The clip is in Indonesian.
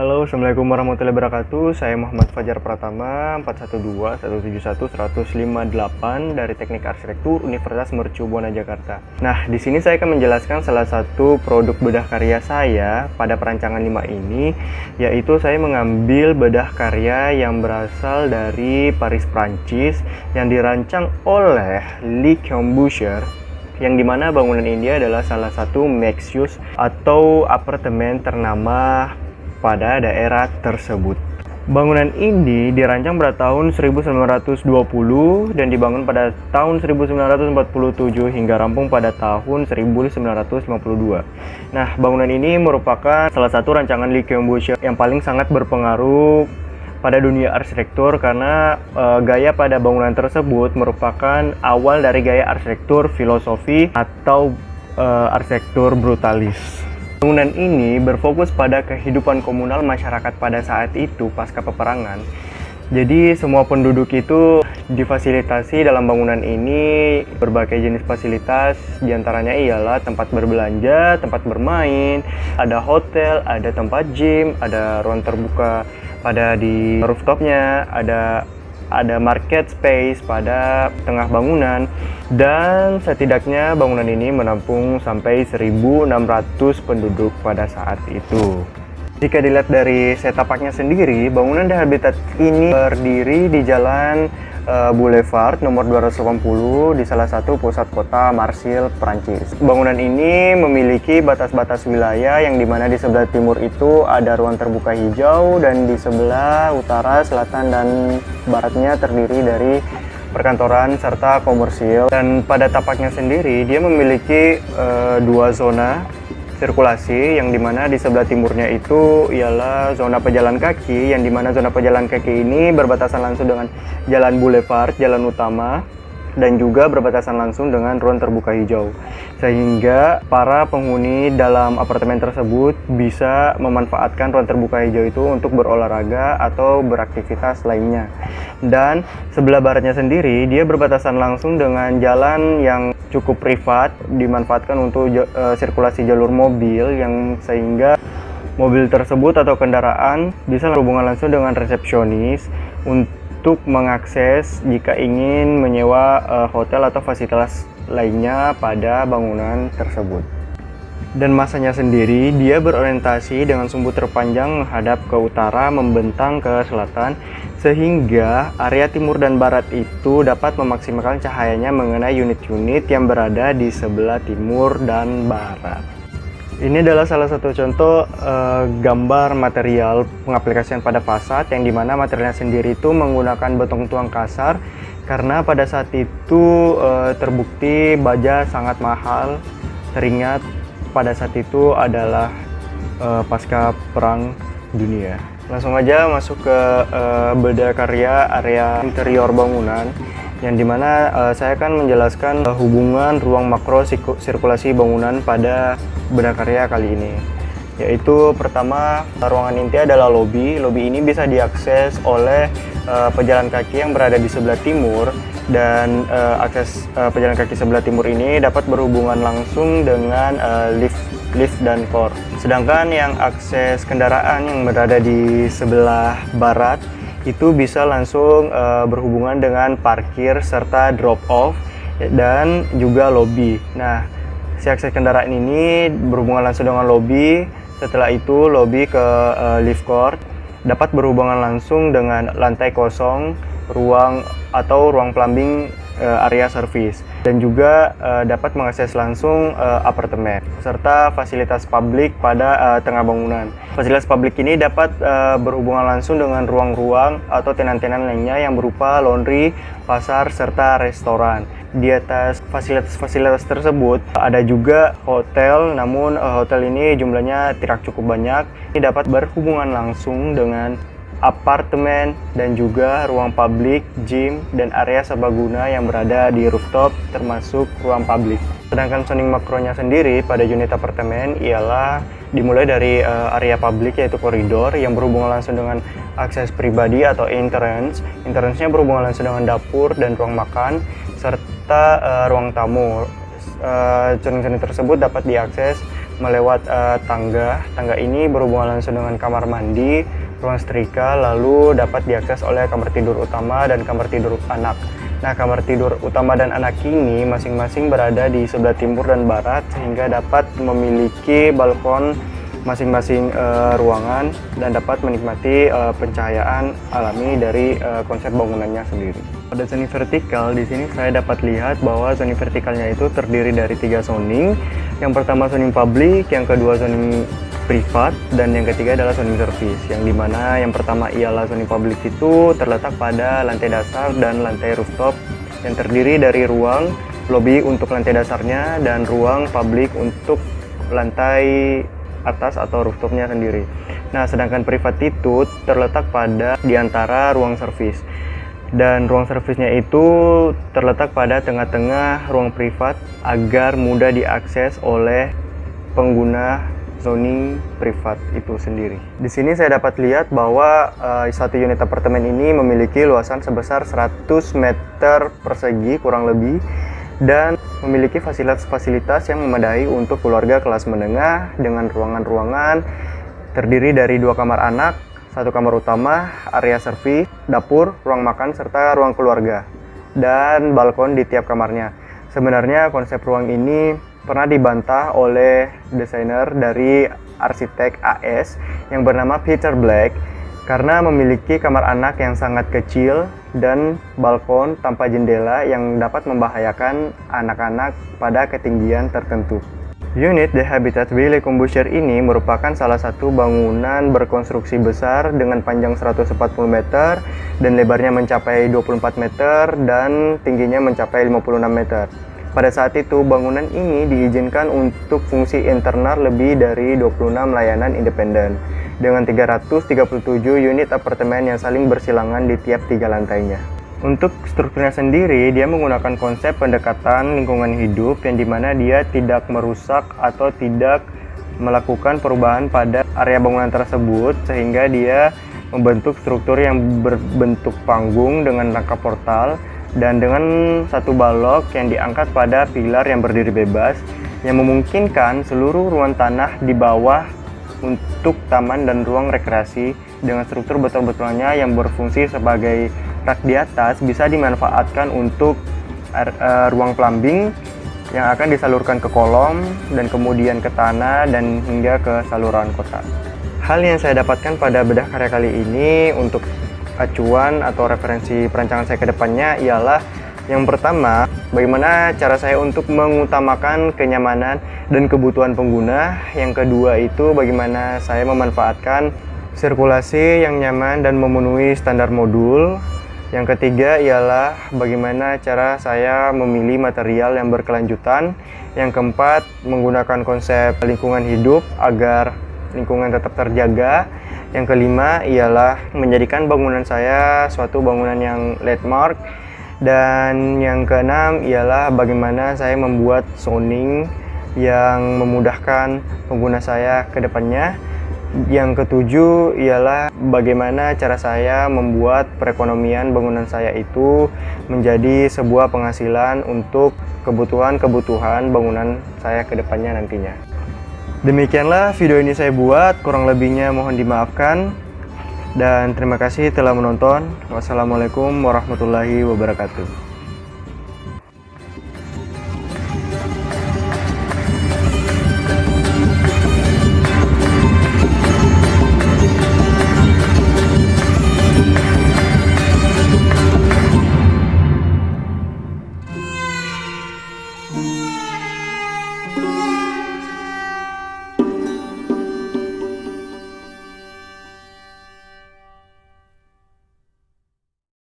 Halo, Assalamualaikum warahmatullahi wabarakatuh. Saya Muhammad Fajar Pratama, 412-171-158 dari Teknik Arsitektur Universitas Mercu Buana Jakarta. Nah, di sini saya akan menjelaskan salah satu produk bedah karya saya pada perancangan 5 ini, yaitu saya mengambil bedah karya yang berasal dari Paris, Prancis, yang dirancang oleh Le Corbusier, yang dimana bangunan ini adalah salah satu mixed use atau apartemen ternama pada daerah tersebut. Bangunan ini dirancang pada tahun 1920 dan dibangun pada tahun 1947 hingga rampung pada tahun 1952. Nah, bangunan ini merupakan salah satu rancangan Le Corbusier yang paling sangat berpengaruh pada dunia arsitektur karena gaya pada bangunan tersebut merupakan awal dari gaya arsitektur filosofi atau arsitektur brutalis. Bangunan ini berfokus pada kehidupan komunal masyarakat pada saat itu pasca peperangan. Jadi semua penduduk itu difasilitasi dalam bangunan ini berbagai jenis fasilitas, diantaranya ialah tempat berbelanja, tempat bermain, ada hotel, ada tempat gym, ada ruang terbuka pada di rooftopnya, ada market space pada tengah bangunan, dan setidaknya bangunan ini menampung sampai 1.600 penduduk pada saat itu. Jika dilihat dari setapaknya sendiri, bangunan The Habitat ini berdiri di Jalan Boulevard nomor 280 di salah satu pusat kota Marseille, Prancis. Bangunan ini memiliki batas-batas wilayah yang dimana di sebelah timur itu ada ruang terbuka hijau dan di sebelah utara, selatan, dan baratnya terdiri dari perkantoran serta komersil. Dan pada tapaknya sendiri dia memiliki dua zona sirkulasi, yang dimana di sebelah timurnya itu ialah zona pejalan kaki, yang dimana zona pejalan kaki ini berbatasan langsung dengan jalan boulevard, jalan utama, dan juga berbatasan langsung dengan ruang terbuka hijau, sehingga para penghuni dalam apartemen tersebut bisa memanfaatkan ruang terbuka hijau itu untuk berolahraga atau beraktivitas lainnya. Dan sebelah baratnya sendiri dia berbatasan langsung dengan jalan yang cukup privat, dimanfaatkan untuk sirkulasi jalur mobil, yang sehingga mobil tersebut atau kendaraan bisa berhubungan langsung dengan resepsionis untuk mengakses jika ingin menyewa hotel atau fasilitas lainnya pada bangunan tersebut. Dan masanya sendiri dia berorientasi dengan sumbu terpanjang menghadap ke utara membentang ke selatan, sehingga area timur dan barat itu dapat memaksimalkan cahayanya mengenai unit-unit yang berada di sebelah timur dan barat. Ini adalah salah satu contoh gambar material pengaplikasian pada fasad, yang dimana materialnya sendiri itu menggunakan beton tuang kasar karena pada saat itu terbukti baja sangat mahal, teringat pada saat itu adalah pasca perang dunia. Langsung aja masuk ke bedah karya area interior bangunan, yang dimana saya akan menjelaskan hubungan ruang makro sirkulasi bangunan pada bedah karya kali ini. Yaitu pertama, ruangan inti adalah lobby. Lobby ini bisa diakses oleh pejalan kaki yang berada di sebelah timur, dan akses pejalan kaki sebelah timur ini dapat berhubungan langsung dengan lift dan core. Sedangkan yang akses kendaraan yang berada di sebelah barat itu bisa langsung berhubungan dengan parkir serta drop off dan juga lobby. Nah, si akses kendaraan ini berhubungan langsung dengan lobby. Setelah itu lobby ke lift court dapat berhubungan langsung dengan lantai kosong, ruang plumbing area service, dan juga dapat mengakses langsung apartemen serta fasilitas publik pada tengah bangunan. Fasilitas publik ini dapat berhubungan langsung dengan ruang-ruang atau tenan-tenan lainnya yang berupa laundry, pasar, serta restoran. Di atas fasilitas-fasilitas tersebut ada juga hotel, namun hotel ini jumlahnya tidak cukup banyak. Ini dapat berhubungan langsung dengan apartemen dan juga ruang publik, gym, dan area serbaguna yang berada di rooftop termasuk ruang publik. Sedangkan zoning makronya sendiri pada unit apartemen ialah dimulai dari area publik, yaitu koridor yang berhubungan langsung dengan akses pribadi atau entrance. Entrance-nya berhubungan langsung dengan dapur dan ruang makan serta ruang tamu. Zoning-zoning tersebut dapat diakses melewat tangga. Tangga ini berhubungan langsung dengan kamar mandi, ruang setrika, lalu dapat diakses oleh kamar tidur utama dan kamar tidur anak. Nah, kamar tidur utama dan anak ini masing-masing berada di sebelah timur dan barat, sehingga dapat memiliki balkon masing-masing ruangan dan dapat menikmati pencahayaan alami dari konsep bangunannya sendiri. Pada zona vertikal di sini saya dapat lihat bahwa zona vertikalnya itu terdiri dari 3 zoning. Yang pertama zoning publik, yang kedua zoning privat, dan yang ketiga adalah zoning service. Yang dimana yang pertama ialah zoning publik itu terletak pada lantai dasar dan lantai rooftop yang terdiri dari ruang lobby untuk lantai dasarnya dan ruang publik untuk lantai atas atau rooftopnya sendiri. Nah, sedangkan privat itu terletak pada di antara ruang servis. Dan ruang servisnya itu terletak pada tengah-tengah ruang privat agar mudah diakses oleh pengguna zoning privat itu sendiri. Di sini saya dapat lihat bahwa satu unit apartemen ini memiliki luasan sebesar 100 meter persegi kurang lebih dan memiliki fasilitas-fasilitas yang memadai untuk keluarga kelas menengah dengan ruangan-ruangan terdiri dari 2 kamar anak, 1 kamar utama, area servis, dapur, ruang makan, serta ruang keluarga, dan balkon di tiap kamarnya. Sebenarnya konsep ruang ini pernah dibantah oleh desainer dari arsitek AS yang bernama Peter Black karena memiliki kamar anak yang sangat kecil dan balkon tanpa jendela yang dapat membahayakan anak-anak pada ketinggian tertentu. Unit The Habitat by Le Corbusier ini merupakan salah satu bangunan berkonstruksi besar dengan panjang 140 meter dan lebarnya mencapai 24 meter dan tingginya mencapai 56 meter. Pada saat itu, bangunan ini diizinkan untuk fungsi internal lebih dari 26 layanan independen dengan 337 unit apartemen yang saling bersilangan di tiap 3 lantainya. Untuk strukturnya sendiri, dia menggunakan konsep pendekatan lingkungan hidup yang dimana dia tidak merusak atau tidak melakukan perubahan pada area bangunan tersebut sehingga dia membentuk struktur yang berbentuk panggung dengan rangka portal dan dengan satu balok yang diangkat pada pilar yang berdiri bebas yang memungkinkan seluruh ruang tanah di bawah untuk taman dan ruang rekreasi dengan struktur betul-betulnya yang berfungsi sebagai rak di atas bisa dimanfaatkan untuk ruang plumbing yang akan disalurkan ke kolom dan kemudian ke tanah dan hingga ke saluran kota. Hal yang saya dapatkan pada bedah karya kali ini untuk acuan atau referensi perancangan saya ke depannya ialah yang pertama, bagaimana cara saya untuk mengutamakan kenyamanan dan kebutuhan pengguna. Yang kedua itu bagaimana saya memanfaatkan sirkulasi yang nyaman dan memenuhi standar modul. Yang ketiga ialah bagaimana cara saya memilih material yang berkelanjutan. Yang keempat, menggunakan konsep lingkungan hidup agar lingkungan tetap terjaga. Yang kelima ialah menjadikan bangunan saya suatu bangunan yang landmark. Dan yang keenam ialah bagaimana saya membuat zoning yang memudahkan pengguna saya ke depannya. Yang ketujuh ialah bagaimana cara saya membuat perekonomian bangunan saya itu menjadi sebuah penghasilan untuk kebutuhan-kebutuhan bangunan saya ke depannya nantinya. Demikianlah video ini saya buat, kurang lebihnya mohon dimaafkan. Dan terima kasih telah menonton. Wassalamualaikum warahmatullahi wabarakatuh.